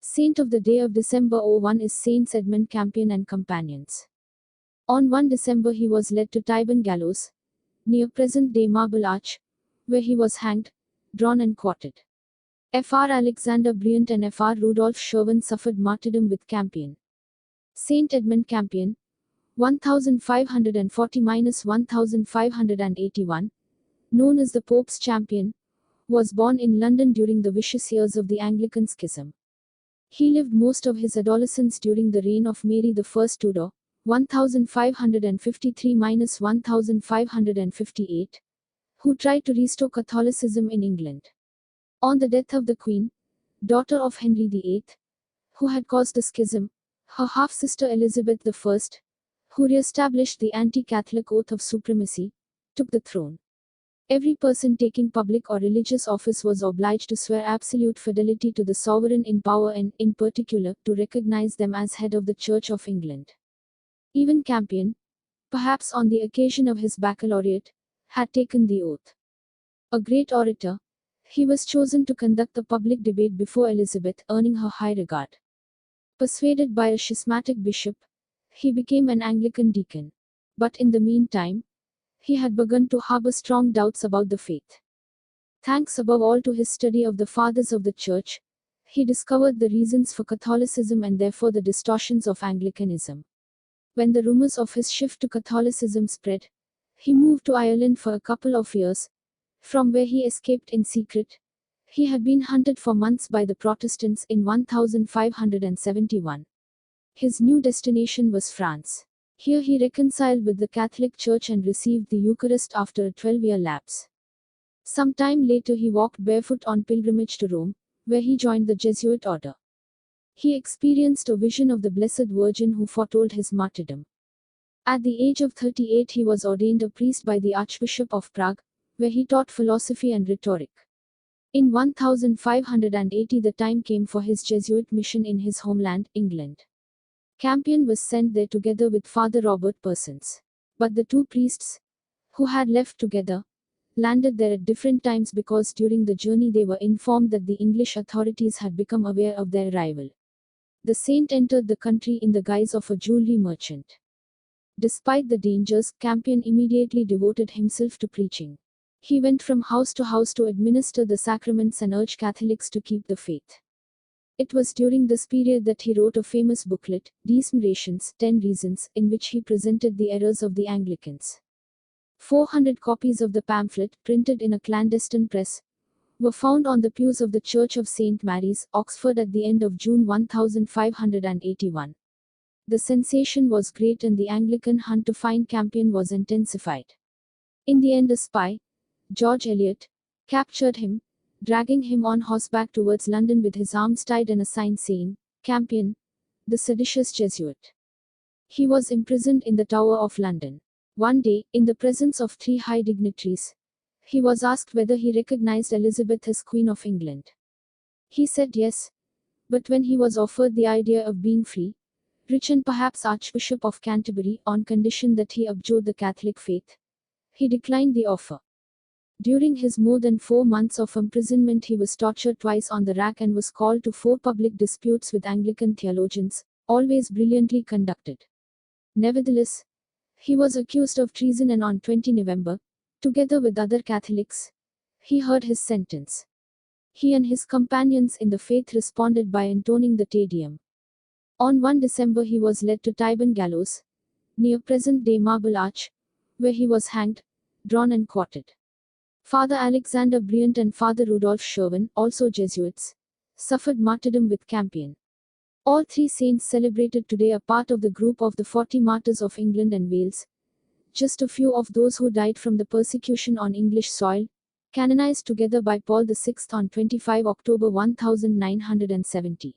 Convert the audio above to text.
Saint of the day of December 01 is Saints Edmund Campion and companions. On 1 December he was led to Tyburn gallows, near present-day Marble Arch, where he was hanged, drawn and quartered. Fr. Alexander Bryant and Fr. Rudolf Sherwin suffered martyrdom with Campion. Saint Edmund Campion, 1540–1581, known as the Pope's Champion, was born in London during the vicious years of the Anglican Schism. He lived most of his adolescence during the reign of Mary I Tudor, 1553–1558, who tried to restore Catholicism in England. On the death of the Queen, daughter of Henry VIII, who had caused the schism, her half-sister Elizabeth I, who re-established the anti-Catholic oath of supremacy, took the throne. Every person taking public or religious office was obliged to swear absolute fidelity to the sovereign in power and, in particular, to recognize them as head of the Church of England. Even Campion, perhaps on the occasion of his baccalaureate, had taken the oath. A great orator, he was chosen to conduct the public debate before Elizabeth, earning her high regard. Persuaded by a schismatic bishop, he became an Anglican deacon. But in the meantime, he had begun to harbor strong doubts about the faith. Thanks above all to his study of the Fathers of the Church, he discovered the reasons for Catholicism and therefore the distortions of Anglicanism. When the rumors of his shift to Catholicism spread, he moved to Ireland for a couple of years, from where he escaped in secret. He had been hunted for months by the Protestants in 1571. His new destination was France. Here he reconciled with the Catholic Church and received the Eucharist after a 12-year lapse. Some time later he walked barefoot on pilgrimage to Rome, where he joined the Jesuit order. He experienced a vision of the Blessed Virgin who foretold his martyrdom. At the age of 38 he was ordained a priest by the Archbishop of Prague, where he taught philosophy and rhetoric. In 1580 the time came for his Jesuit mission in his homeland, England. Campion was sent there together with Father Robert Persons. But the two priests, who had left together, landed there at different times because during the journey they were informed that the English authorities had become aware of their arrival. The saint entered the country in the guise of a jewelry merchant. Despite the dangers, Campion immediately devoted himself to preaching. He went from house to administer the sacraments and urge Catholics to keep the faith. It was during this period that he wrote a famous booklet, Dismerations, 10 Reasons, in which he presented the errors of the Anglicans. 400 copies of the pamphlet, printed in a clandestine press, were found on the pews of the Church of St. Mary's, Oxford at the end of June 1581. The sensation was great and the Anglican hunt to find Campion was intensified. In the end a spy, George Eliot, captured him, dragging him on horseback towards London with his arms tied and a sign saying, "Campion, the seditious Jesuit." He was imprisoned in the Tower of London. One day, in the presence of 3 high dignitaries, he was asked whether he recognized Elizabeth as Queen of England. He said yes, but when he was offered the idea of being free, rich and perhaps Archbishop of Canterbury, on condition that he abjured the Catholic faith, he declined the offer. During his more than 4 months of imprisonment he was tortured twice on the rack and was called to 4 public disputes with Anglican theologians, always brilliantly conducted. Nevertheless, he was accused of treason and on 20 November, together with other Catholics, he heard his sentence. He and his companions in the faith responded by intoning the Te Deum. On 1 December he was led to Tyburn gallows, near present-day Marble Arch, where he was hanged, drawn and quartered. Father Alexander Bryant and Father Rudolf Sherwin, also Jesuits, suffered martyrdom with Campion. All 3 saints celebrated today are part of the group of the 40 martyrs of England and Wales, just a few of those who died from the persecution on English soil, canonized together by Paul VI on 25 October 1970.